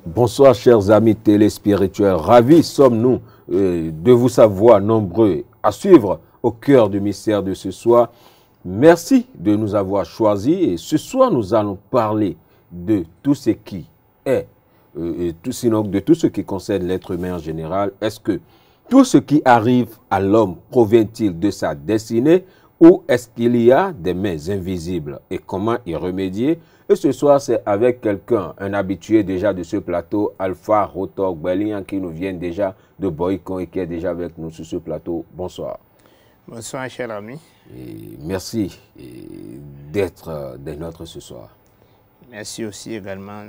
Bonsoir chers amis téléspirituels, ravis sommes-nous de vous savoir nombreux à suivre au cœur du mystère de ce soir. Merci de nous avoir choisis et ce soir nous allons parler de tout ce qui est, sinon de tout ce qui concerne l'être humain en général. Est-ce que tout ce qui arrive à l'homme provient-il de sa destinée ou est-ce qu'il y a des mains invisibles et comment y remédier? Et ce soir, c'est avec quelqu'un, un habitué déjà de ce plateau, Alpha Rotork Bellian, qui nous vient déjà de Boycon et qui est déjà avec nous sur ce plateau. Bonsoir. Bonsoir, cher ami. Et merci d'être des nôtres ce soir. Merci aussi également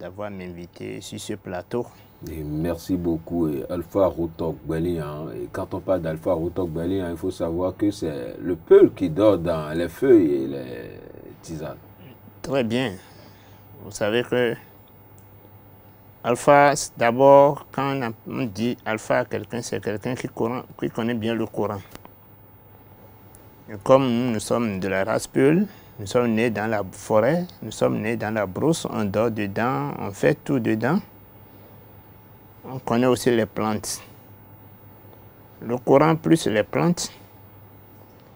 d'avoir m'invité sur ce plateau. Et merci beaucoup, Alpha Rotork Bellian. Et quand on parle d'Alpha Rotork Bellian, il faut savoir que c'est le peul qui dort dans les feuilles et les tisanes. Très bien. Vous savez que Alpha, d'abord, quand on dit Alpha à quelqu'un, c'est quelqu'un qui connaît bien le Coran. Et comme nous sommes de la race Peul, nous sommes nés dans la forêt, nous sommes nés dans la brousse, on dort dedans, on fait tout dedans. On connaît aussi les plantes. Le Coran plus les plantes,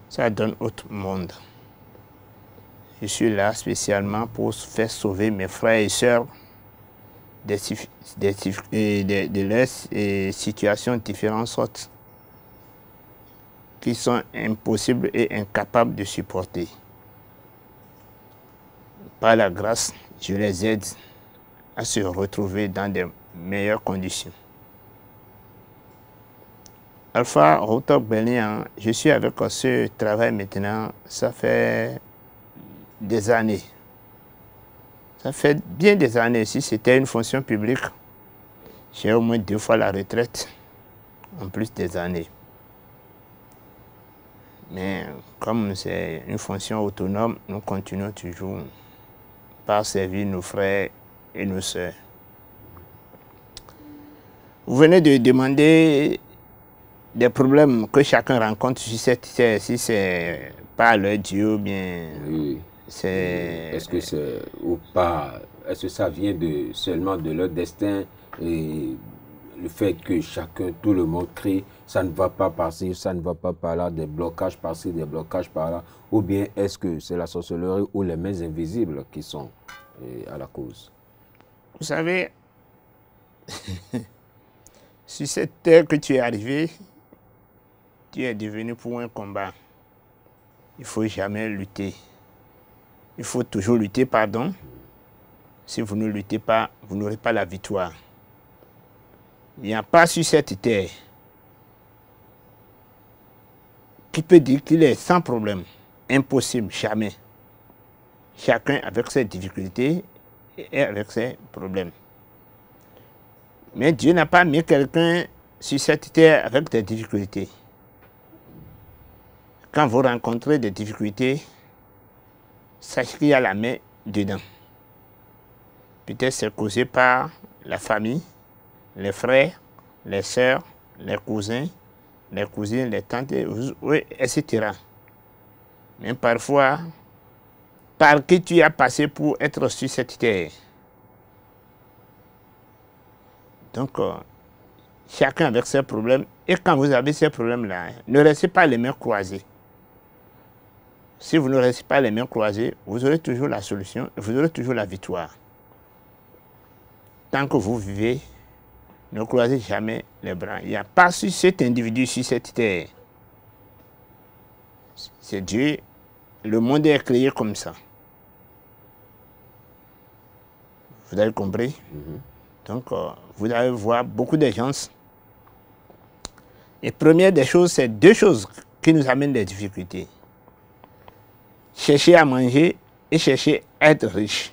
ça donne autre monde. Je suis là spécialement pour faire sauver mes frères et sœurs de leurs situations différentes sortes qui sont impossibles et incapables de supporter. Par la grâce, je les aide à se retrouver dans de meilleures conditions. Alpha Rotork Bellian, je suis avec ce travail maintenant, ça fait des années. Ça fait bien des années. Si c'était une fonction publique, j'ai au moins 2 fois la retraite, en plus des années. Mais comme c'est une fonction autonome, nous continuons toujours par servir nos frères et nos sœurs. Vous venez de demander des problèmes que chacun rencontre sur cette terre, si c'est pas leur Dieu ou bien... Oui. Est-ce que c'est ou pas? Est-ce que ça vient seulement de leur destin et le fait que chacun, tout le monde crie, ça ne va pas par-ci, ça ne va pas par-là, des blocages par-ci, des blocages par-là, ou bien est-ce que c'est la sorcellerie ou les mains invisibles qui sont à la cause? Vous savez, sur cette terre que tu es arrivé, tu es devenu pour un combat. Il ne faut jamais lutter. Il faut toujours lutter, pardon. Si vous ne luttez pas, vous n'aurez pas la victoire. Il n'y a pas sur cette terre qui peut dire qu'il est sans problème. Impossible, jamais. Chacun avec ses difficultés et avec ses problèmes. Mais Dieu n'a pas mis quelqu'un sur cette terre avec des difficultés. Quand vous rencontrez des difficultés, sachez qu'il y a la main dedans. Peut-être c'est causé par la famille, les frères, les sœurs, les cousins, les cousines, les tantes, etc. Mais parfois, par qui tu as passé pour être sur cette terre. Donc, chacun avec ses problèmes. Et quand vous avez ces problèmes-là, ne restez pas les mains croisées. Si vous ne restez pas les mains croisées, vous aurez toujours la solution et vous aurez toujours la victoire. Tant que vous vivez, ne croisez jamais les bras. Il n'y a pas sur cet individu, sur cette terre. C'est Dieu. Le monde est créé comme ça. Vous avez compris? Donc, vous allez voir beaucoup de gens. Et première des choses, c'est 2 choses qui nous amènent des difficultés. Chercher à manger et chercher à être riche.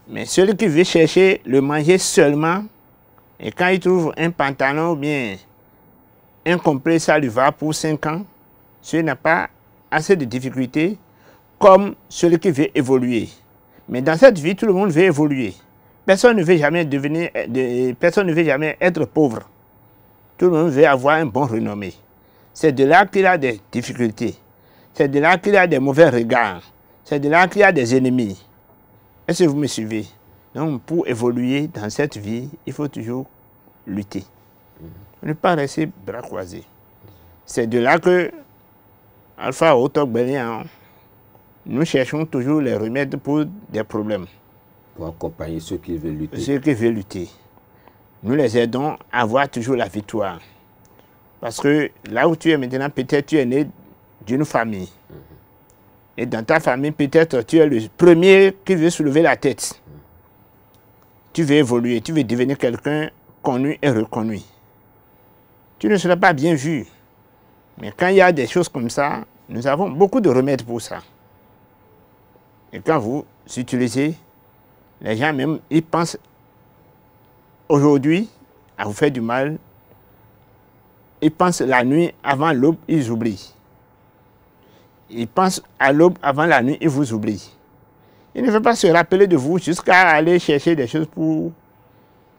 Mais celui qui veut chercher le manger seulement, et quand il trouve un pantalon ou bien un complet, ça lui va pour 5 ans, celui n'a pas assez de difficultés comme celui qui veut évoluer. Mais dans cette vie, tout le monde veut évoluer. Personne ne veut jamais personne ne veut jamais être pauvre. Tout le monde veut avoir un bon renommé. C'est de là qu'il a des difficultés. C'est de là qu'il a des mauvais regards. C'est de là qu'il y a des ennemis. Est-ce que vous me suivez? Donc, pour évoluer dans cette vie, il faut toujours lutter. Ne pas rester bras croisés. C'est de là que Alpha Otok Belian, nous cherchons toujours les remèdes pour des problèmes. Pour accompagner ceux qui veulent lutter. Ceux qui veulent lutter. Nous les aidons à avoir toujours la victoire. Parce que là où tu es maintenant, peut-être tu es né d'une famille. Et dans ta famille, peut-être tu es le premier qui veut soulever la tête. Tu veux évoluer, tu veux devenir quelqu'un connu et reconnu. Tu ne seras pas bien vu. Mais quand il y a des choses comme ça, nous avons beaucoup de remèdes pour ça. Et quand vous utilisez, les gens même, ils pensent aujourd'hui à vous faire du mal. Ils pensent la nuit avant l'aube, ils oublient. Ils pensent à l'aube avant la nuit, ils vous oublient. Ils ne veulent pas se rappeler de vous jusqu'à aller chercher des choses pour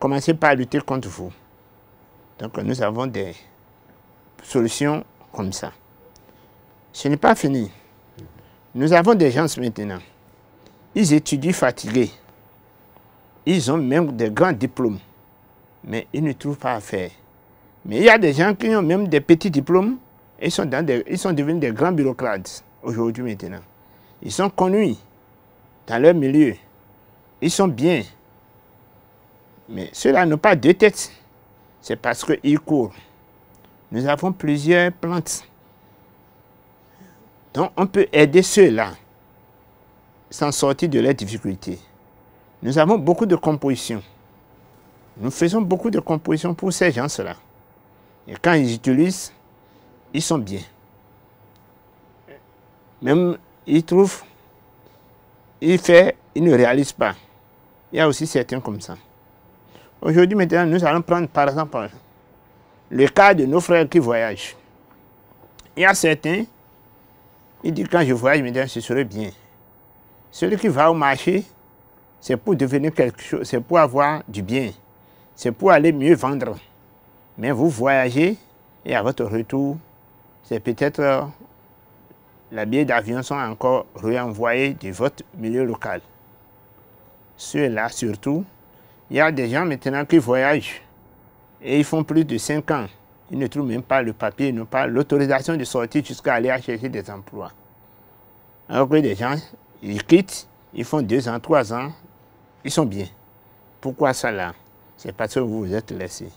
commencer par lutter contre vous. Donc nous avons des solutions comme ça. Ce n'est pas fini. Nous avons des gens maintenant. Ils étudient fatigués. Ils ont même des grands diplômes. Mais ils ne trouvent pas à faire. Mais il y a des gens qui ont même des petits diplômes. Ils sont devenus des grands bureaucrates aujourd'hui maintenant. Ils sont connus dans leur milieu. Ils sont bien. Mais ceux-là n'ont pas deux têtes. C'est parce qu'ils courent. Nous avons plusieurs plantes. Donc on peut aider ceux-là sans sortir de leurs difficultés. Nous avons beaucoup de compositions. Nous faisons beaucoup de compositions pour ces gens-là. Et quand ils utilisent, ils sont bien. Même ils trouvent, ils ne réalisent pas. Il y a aussi certains comme ça. Aujourd'hui, maintenant, nous allons prendre par exemple le cas de nos frères qui voyagent. Il y a certains, ils disent quand je voyage, maintenant, ce serait bien. Celui qui va au marché, c'est pour devenir quelque chose, c'est pour avoir du bien. C'est pour aller mieux vendre. Mais vous voyagez et à votre retour, c'est peut-être les billets d'avion sont encore renvoyés de votre milieu local. Ceux-là surtout, il y a des gens maintenant qui voyagent et ils font plus de 5 ans. Ils ne trouvent même pas le papier, ils n'ont pas l'autorisation de sortir jusqu'à aller chercher des emplois. Alors que des gens, ils quittent, ils font 2 ans, 3 ans, ils sont bien. Pourquoi ça là? C'est parce que vous vous êtes laissés.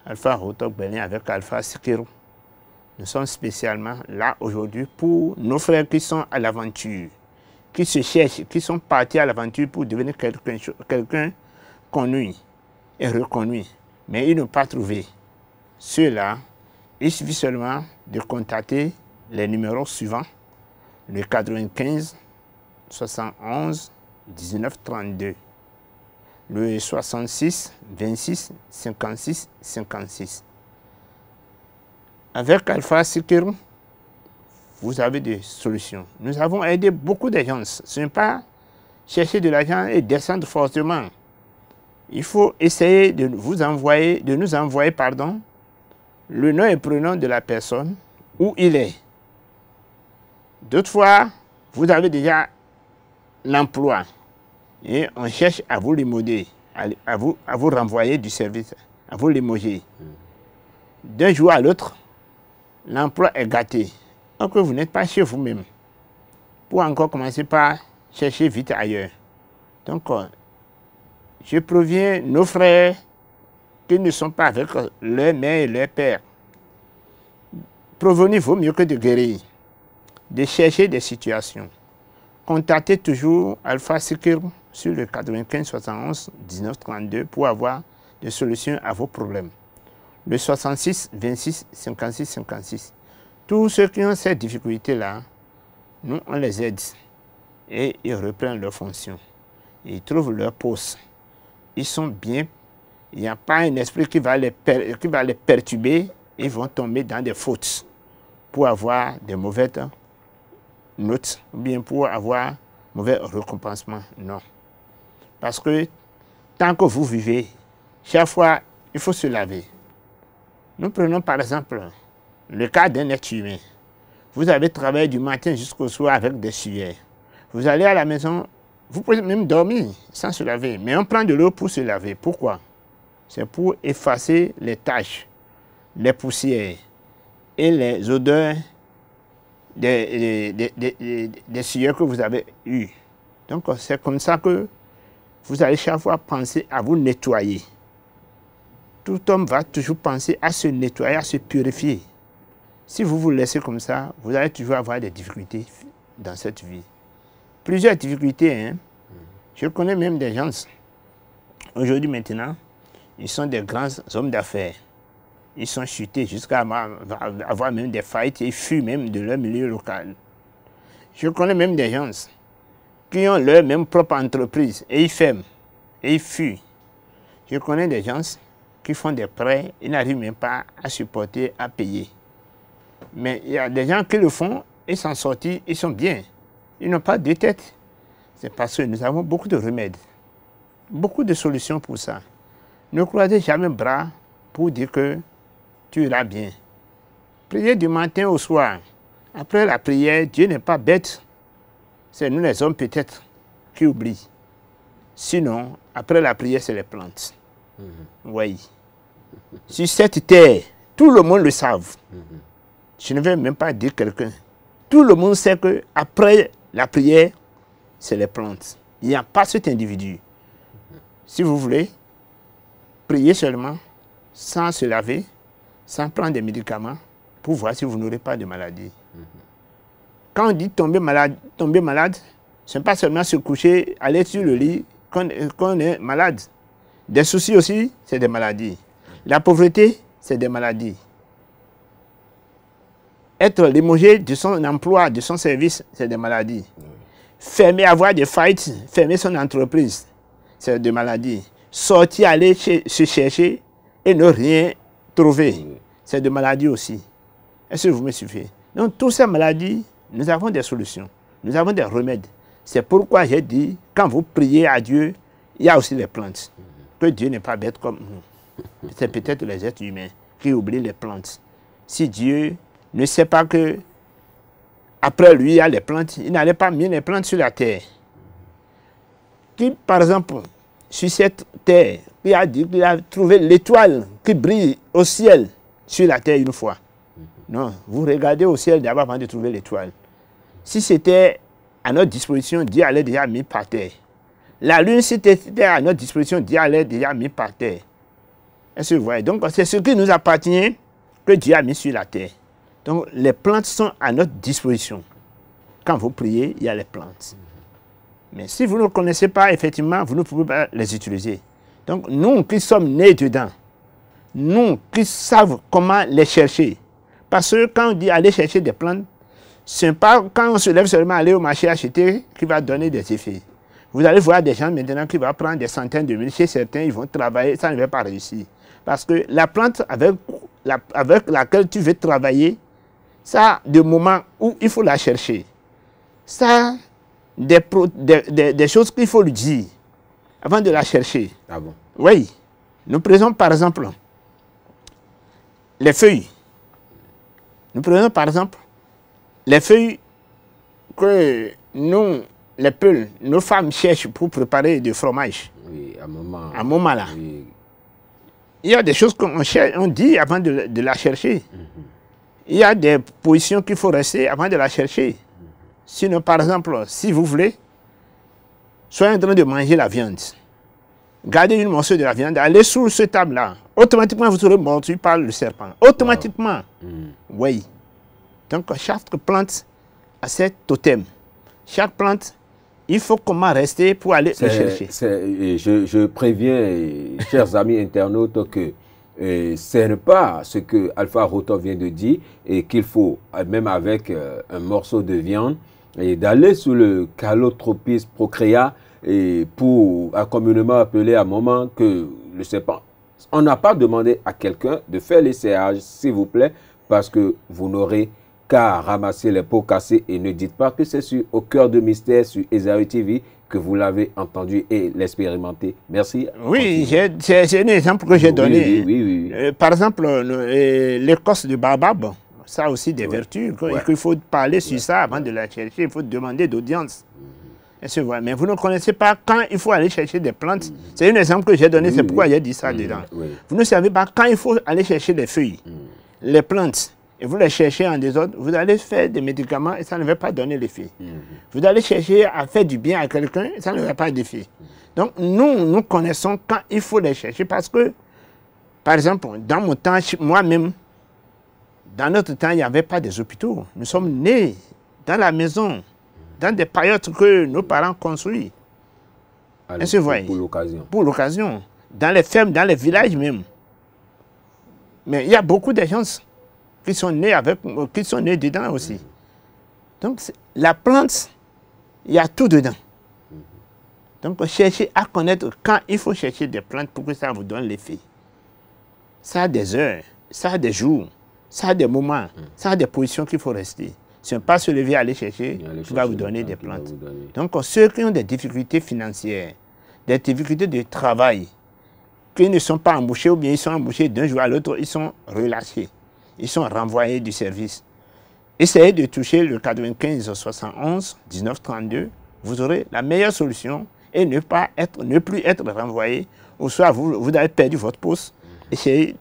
Alpha Otok Belian avec Alpha Sikiru. Nous sommes spécialement là aujourd'hui pour nos frères qui sont à l'aventure, qui se cherchent, qui sont partis à l'aventure pour devenir quelqu'un connu et reconnu. Mais ils n'ont pas trouvé. Ceux-là, il suffit seulement de contacter les numéros suivants, le 95 71 19 32. Le 66 26 56 56. Avec Alpha Sikiru, vous avez des solutions. Nous avons aidé beaucoup de gens. Ce n'est pas chercher de l'argent et descendre fortement. Il faut essayer de nous envoyer, le nom et prénom de la personne, où il est. D'autres fois, vous avez déjà l'emploi. Et on cherche à vous limoger, à vous renvoyer du service, à vous limoger. D'un jour à l'autre, l'emploi est gâté. Donc vous n'êtes pas chez vous-même. Pour encore commencer par chercher vite ailleurs. Donc, je préviens nos frères qui ne sont pas avec leur mère et leur père. Prévenir vaut mieux que de guérir. De chercher des situations. Contactez toujours Alpha Sikiru sur le 95 71 19 32 pour avoir des solutions à vos problèmes. Le 66 26 56 56. Tous ceux qui ont ces difficultés-là, nous, on les aide. Et ils reprennent leurs fonctions. Ils trouvent leur poste. Ils sont bien. Il n'y a pas un esprit qui va les perturber. Ils vont tomber dans des fautes pour avoir des mauvaises notes ou bien pour avoir mauvais récompensement. Non. Parce que tant que vous vivez, chaque fois, il faut se laver. Nous prenons par exemple le cas d'un être humain. Vous avez travaillé du matin jusqu'au soir avec des sueurs. Vous allez à la maison, vous pouvez même dormir sans se laver. Mais on prend de l'eau pour se laver. Pourquoi? C'est pour effacer les taches, les poussières et les odeurs des sueurs que vous avez eues. Donc c'est comme ça que vous allez chaque fois penser à vous nettoyer. Tout homme va toujours penser à se nettoyer, à se purifier. Si vous vous laissez comme ça, vous allez toujours avoir des difficultés dans cette vie. Plusieurs difficultés. Hein? Je connais même des gens, aujourd'hui maintenant, ils sont des grands hommes d'affaires. Ils sont chutés jusqu'à avoir même des faillites et ils fuient même de leur milieu local. Je connais même des gens qui ont leur même propre entreprise et ils ferment et ils fuient. Je connais des gens qui font des prêts, ils n'arrivent même pas à supporter, à payer. Mais il y a des gens qui le font, ils s'en sortent, ils sont bien. Ils n'ont pas de tête. C'est parce que nous avons beaucoup de remèdes, beaucoup de solutions pour ça. Ne croisez jamais bras pour dire que tu iras bien. Priez du matin au soir. Après la prière, Dieu n'est pas bête. C'est nous les hommes peut-être qui oublient. Sinon, après la prière, c'est les plantes. Oui. Sur cette terre, tout le monde le savent. Je ne vais même pas dire quelqu'un. Tout le monde sait qu'après la prière, c'est les plantes. Il n'y a pas cet individu. Si vous voulez, priez seulement, sans se laver, sans prendre des médicaments, pour voir si vous n'aurez pas de maladie. Quand on dit tomber malade, ce n'est pas seulement se coucher, aller sur le lit, qu'on est malade. Des soucis aussi, c'est des maladies. La pauvreté, c'est des maladies. Être limogé de son emploi, de son service, c'est des maladies. Fermer, avoir des faillites, fermer son entreprise, c'est des maladies. Sortir, aller se chercher et ne rien trouver, c'est des maladies aussi. Est-ce que vous me suivez? Donc, toutes ces maladies, nous avons des solutions. Nous avons des remèdes. C'est pourquoi j'ai dit, quand vous priez à Dieu, il y a aussi les plantes. Que Dieu n'est pas bête comme nous. C'est peut-être les êtres humains qui oublient les plantes. Si Dieu ne sait pas que après lui, il y a les plantes, il n'allait pas mettre les plantes sur la terre. Qui, par exemple, sur cette terre, il a dit qu'il a trouvé l'étoile qui brille au ciel sur la terre une fois. Non, vous regardez au ciel d'abord avant de trouver l'étoile. Si c'était à notre disposition, Dieu allait déjà mis par terre. La lune, si c'était à notre disposition, Dieu allait déjà mis par terre. Est-ce que vous voyez? Donc, c'est ce qui nous appartient que Dieu a mis sur la terre. Donc, les plantes sont à notre disposition. Quand vous priez, il y a les plantes. Mais si vous ne connaissez pas, effectivement, vous ne pouvez pas les utiliser. Donc, nous qui sommes nés dedans, nous qui savons comment les chercher. Parce que quand on dit aller chercher des plantes, ce n'est pas quand on se lève seulement aller au marché acheter qui va donner des effets. Vous allez voir des gens maintenant qui vont prendre des centaines de mille. Chez certains, ils vont travailler, ça ne va pas réussir. Parce que la plante avec laquelle tu veux travailler, ça a des moments où il faut la chercher. Ça a des choses qu'il faut lui dire avant de la chercher. Ah bon? Oui. Nous prenons par exemple les feuilles. Nous prenons par exemple les feuilles que nous, les peuls, nos femmes cherchent pour préparer du fromage. Oui, à un moment là. Oui. Il y a des choses qu'on dit avant de la chercher. Il y a des positions qu'il faut rester avant de la chercher. Sinon, par exemple, si vous voulez, soyez en train de manger la viande. Gardez une morceau de la viande, allez sur ce table-là. Automatiquement, vous serez mordu par le serpent. Automatiquement. Oui. Donc, chaque plante a ses totems. Chaque plante, il faut comment rester pour aller le chercher. Je préviens, chers amis internautes, que ce n'est pas ce que Alpha Roto vient de dire et qu'il faut, même avec un morceau de viande, d'aller sous le Calotropis procrea et pour communément appeler à un moment que le serpent. On n'a pas demandé à quelqu'un de faire l'essayage, s'il vous plaît, parce que vous n'aurez qu'à ramasser les pots cassés et ne dites pas que c'est Au Cœur de Mystère sur Esaü TV que vous l'avez entendu et l'expérimenté. Merci. Oui, c'est un exemple que j'ai donné. Oui. Par exemple, l'écorce de baobab, ça a aussi des vertus. Il faut parler sur ça avant de la chercher. Il faut demander d'audience. Mais vous ne connaissez pas quand il faut aller chercher des plantes. C'est un exemple que j'ai donné, c'est pourquoi j'ai dit ça dedans. Vous ne savez pas quand il faut aller chercher les feuilles, les plantes, et vous les cherchez en désordre, vous allez faire des médicaments et ça ne va pas donner l'effet. Vous allez chercher à faire du bien à quelqu'un et ça ne va pas d'effet. Donc nous connaissons quand il faut les chercher parce que, par exemple, dans mon temps, moi-même, dans notre temps, il n'y avait pas des hôpitaux. Nous sommes nés dans la maison, dans des paillotes que nos parents construisent. Pour l'occasion. Pour l'occasion. Dans les fermes, dans les villages même. Mais il y a beaucoup de gens qui sont nés dedans aussi. Donc la plante, il y a tout dedans. Donc cherchez à connaître quand il faut chercher des plantes pour que ça vous donne l'effet. Ça a des heures, ça a des jours, ça a des moments, ça a des positions qu'il faut rester. Ce n'est pas se lever à aller chercher qui va vous donner des plantes. Donc ceux qui ont des difficultés financières, des difficultés de travail, qui ne sont pas embauchés ou bien ils sont embauchés d'un jour à l'autre, ils sont relâchés. Ils sont renvoyés du service. Essayez de toucher le 95 71 19 32, vous aurez la meilleure solution et ne plus être renvoyé. Ou soit vous avez perdu votre poste, essayez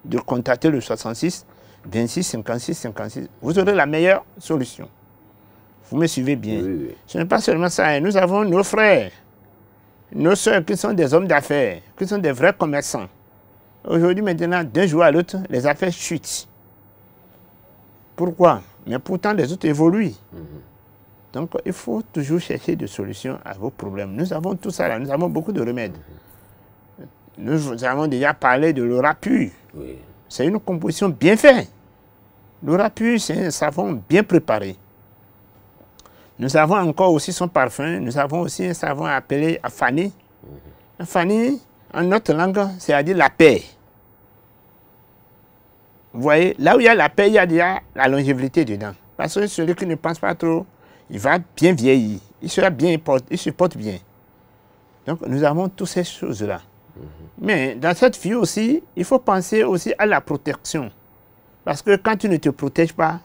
de contacter le 66 26 56 56. Vous aurez la meilleure solution. Vous me suivez bien. Oui. Ce n'est pas seulement ça. Nous avons nos frères, nos soeurs qui sont des hommes d'affaires, qui sont des vrais commerçants. Aujourd'hui, maintenant, d'un jour à l'autre, les affaires chutent. Pourquoi? Mais pourtant, les autres évoluent. Donc, il faut toujours chercher des solutions à vos problèmes. Nous avons tout ça là. Nous avons beaucoup de remèdes. Nous avons déjà parlé de l'Orapur. Oui. C'est une composition bien faite. L'Orapur, c'est un savon bien préparé. Nous avons encore aussi son parfum. Nous avons aussi un savon appelé Afani. Afani, en notre langue, c'est-à-dire la paix. Vous voyez, là où il y a la paix, il y a déjà la longévité dedans. Parce que celui qui ne pense pas trop, il va bien vieillir. Il sera bien, il se porte bien. Donc, nous avons toutes ces choses-là. Mais dans cette vie aussi, il faut penser aussi à la protection. Parce que quand tu ne te protèges pas,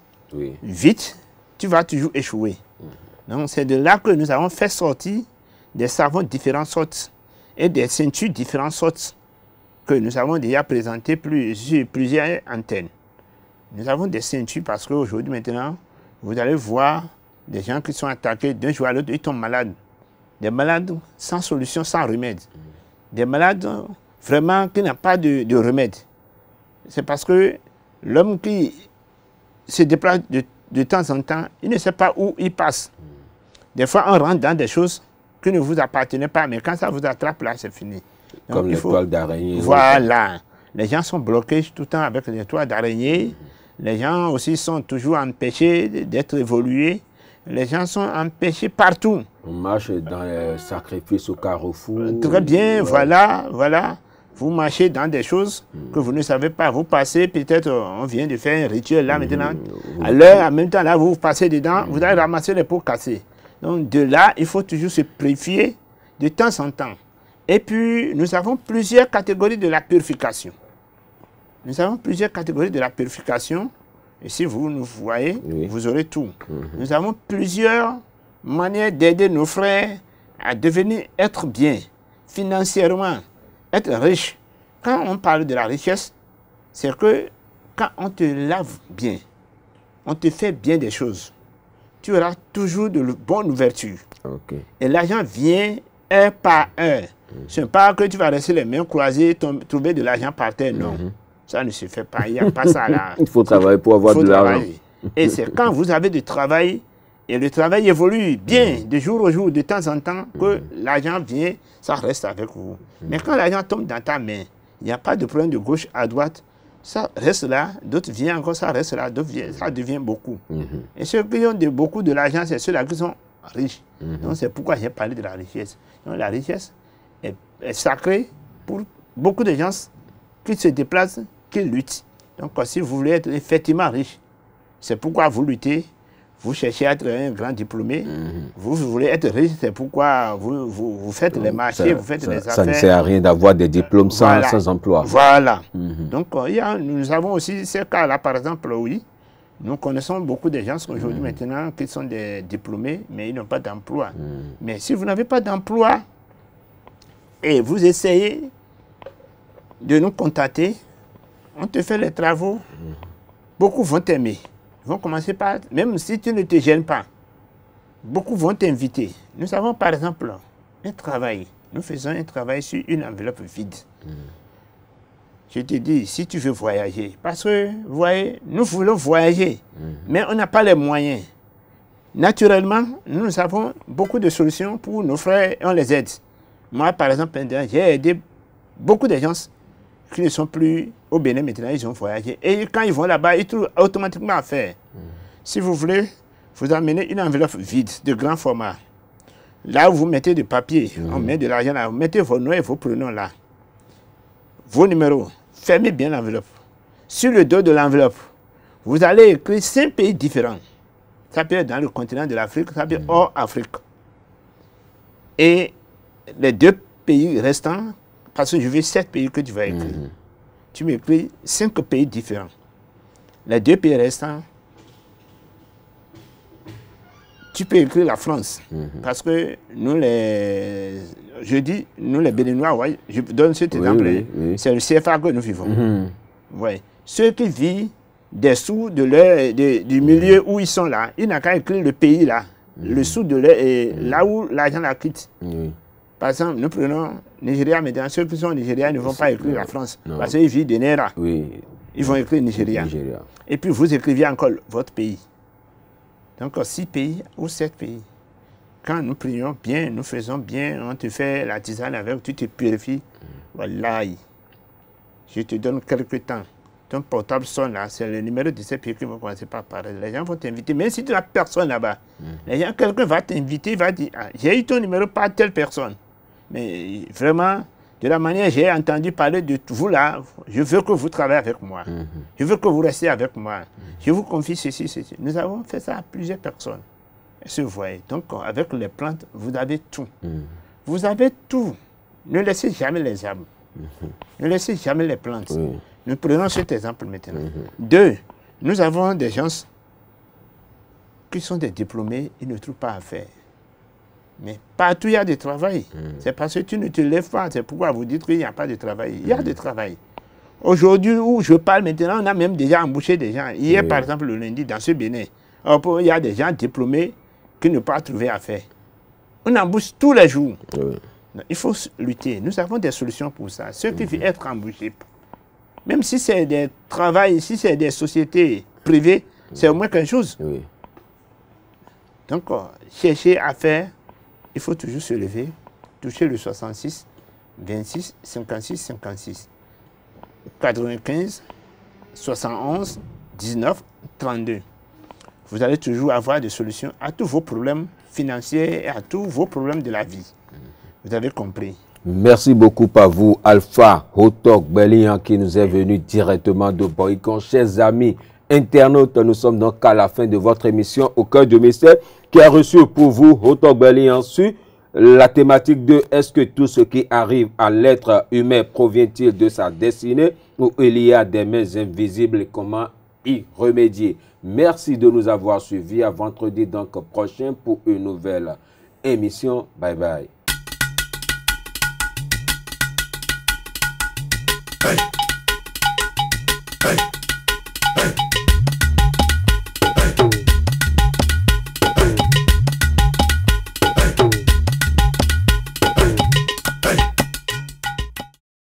vite, tu vas toujours échouer. Donc c'est de là que nous avons fait sortir des savons de différentes sortes et des ceintures de différentes sortes que nous avons déjà présenté sur plusieurs antennes. Nous avons des ceintures parce qu'aujourd'hui maintenant, vous allez voir des gens qui sont attaqués d'un jour à l'autre, ils tombent malades. Des malades sans solution, sans remède. Des malades vraiment qui n'ont pas de remède. C'est parce que l'homme qui se déplace de temps en temps, il ne sait pas où il passe. Des fois, on rentre dans des choses qui ne vous appartenaient pas, mais quand ça vous attrape, là, c'est fini. Donc, comme les toiles d'araignée. Voilà. Les gens sont bloqués tout le temps avec les toiles d'araignée. Les gens aussi sont toujours empêchés d'être évolués. Les gens sont empêchés partout. On marche dans les sacrifices au carrefour. Très bien, voilà. Vous marchez dans des choses que vous ne savez pas. Vous passez, peut-être, on vient de faire un rituel là maintenant. À l'heure, en même temps, là, vous passez dedans, vous allez ramasser les pots cassés. Donc, de là, il faut toujours se purifier de temps en temps. Et puis, nous avons plusieurs catégories de la purification. Nous avons plusieurs catégories de la purification. Et si vous nous voyez, vous aurez tout. Nous avons plusieurs manières d'aider nos frères à devenir, être bien, financièrement, être riche. Quand on parle de la richesse, c'est que quand on te lave bien, on te fait bien des choses, tu auras toujours de bonnes ouvertures. Et l'argent vient heure par heure. Ce n'est pas que tu vas rester les mains croisées, trouver de l'argent par terre, non. Ça ne se fait pas, il n'y a pas ça là. Il faut travailler pour avoir de l'argent. Et c'est quand vous avez du travail, et le travail évolue bien, de jour au jour, de temps en temps, que l'argent vient, ça reste avec vous. Mais quand l'argent tombe dans ta main, il n'y a pas de problème de gauche à droite, ça reste là, d'autres viennent encore, ça reste là, d'autres viennent, ça devient beaucoup. Et ceux qui ont beaucoup de l'argent, c'est ceux-là qui sont riches. Donc c'est pourquoi j'ai parlé de la richesse. Donc la richesse est sacrée pour beaucoup de gens qui se déplacent, qui luttent. Donc si vous voulez être effectivement riche, c'est pourquoi vous luttez. Vous cherchez à être un grand diplômé, vous voulez être riche, c'est pourquoi vous faites les marchés, vous faites les affaires. Ça ne sert à rien d'avoir des diplômes sans emploi. Voilà. Donc, nous avons aussi ces cas-là, par exemple, oui. Nous connaissons beaucoup de gens aujourd'hui maintenant qui sont des diplômés, mais ils n'ont pas d'emploi. Mais si vous n'avez pas d'emploi et vous essayez de nous contacter, on te fait les travaux, beaucoup vont t'aimer. Ils vont commencer par, même si tu ne te gênes pas, beaucoup vont t'inviter. Nous avons par exemple un travail. Nous faisons un travail sur une enveloppe vide. Je te dis, si tu veux voyager, parce que, vous voyez, nous voulons voyager, mais on n'a pas les moyens. Naturellement, nous avons beaucoup de solutions pour nos frères et on les aide. Moi, par exemple, j'ai aidé beaucoup de gens qui ne sont plus au Bénin maintenant, ils ont voyagé. Et quand ils vont là-bas, ils trouvent automatiquement à faire. Si vous voulez, vous amenez une enveloppe vide, de grand format. Là où vous mettez du papier, on met de l'argent là, vous mettez vos noms et vos prénoms là. Vos numéros, fermez bien l'enveloppe. Sur le dos de l'enveloppe, vous allez écrire 5 pays différents. Ça peut être dans le continent de l'Afrique, ça peut être hors Afrique. Et les 2 pays restants, parce que je veux 7 pays que tu vas écrire. Tu m'écris 5 pays différents. Les 2 pays restants, tu peux écrire la France. Parce que nous, je dis, nous les Béninois, ouais, je donne cet exemple, c'est le CFA que nous vivons. Ouais. Ceux qui vivent dessous du milieu où ils sont là, ils n'ont qu'à écrire le pays là, le sous de là où l'argent la quitte. Par exemple, nous prenons Nigeria, mais dans ceux qui sont au Nigeria, ils ne vont pas écrire la France. Parce qu'ils vivent de Naira. Ils vont écrire Nigeria. Et puis vous écrivez encore votre pays. Donc 6 pays ou 7 pays. Quand nous prions bien, nous faisons bien, on te fait la tisane avec, tu te purifies. Voilà. Je te donne quelques temps. Ton portable sonne là, c'est le numéro de ces pays qui vont commencer par parler. Les gens vont t'inviter, même si tu n'as personne là-bas. Quelqu'un va t'inviter, va dire, ah, j'ai eu ton numéro par telle personne. Mais vraiment, de la manière j'ai entendu parler de vous là, je veux que vous travaillez avec moi. Je veux que vous restiez avec moi. Je vous confie ceci, ceci. Nous avons fait ça à plusieurs personnes. Est-ce que vous voyez? Donc, avec les plantes, vous avez tout. Vous avez tout. Ne laissez jamais les arbres. Ne laissez jamais les plantes. Nous prenons cet exemple maintenant. 2, nous avons des gens qui sont des diplômés, ils ne trouvent pas à faire. Mais partout, il y a du travail. C'est parce que tu ne te lèves pas. C'est pourquoi vous dites qu'il n'y a pas de travail. Il y a du travail. Aujourd'hui, où je parle maintenant, on a même déjà embauché des gens. Hier, par exemple, le lundi, dans ce Bénin, il y a des gens diplômés qui ne peuvent pas trouver à faire. On embauche tous les jours. Il faut lutter. Nous avons des solutions pour ça. Ceux qui veulent être embauchés, même si c'est des travails, si c'est des sociétés privées, c'est au moins quelque chose. Donc, chercher à faire, il faut toujours se lever, toucher le 66, 26, 56, 56, 95, 71, 19, 32. Vous allez toujours avoir des solutions à tous vos problèmes financiers et à tous vos problèmes de la vie. Vous avez compris. Merci beaucoup à vous, Alpha Hotok Belian, qui nous est venu directement de Boycon. Chers amis internautes, nous sommes donc à la fin de votre émission Au cœur du mystère, qui a reçu pour vous Hotok Belian sur la thématique de est-ce que tout ce qui arrive à l'être humain provient-il de sa destinée ou il y a des mains invisibles et comment y remédier. Merci de nous avoir suivis. À vendredi donc prochain pour une nouvelle émission. Bye bye. Hey. Hey.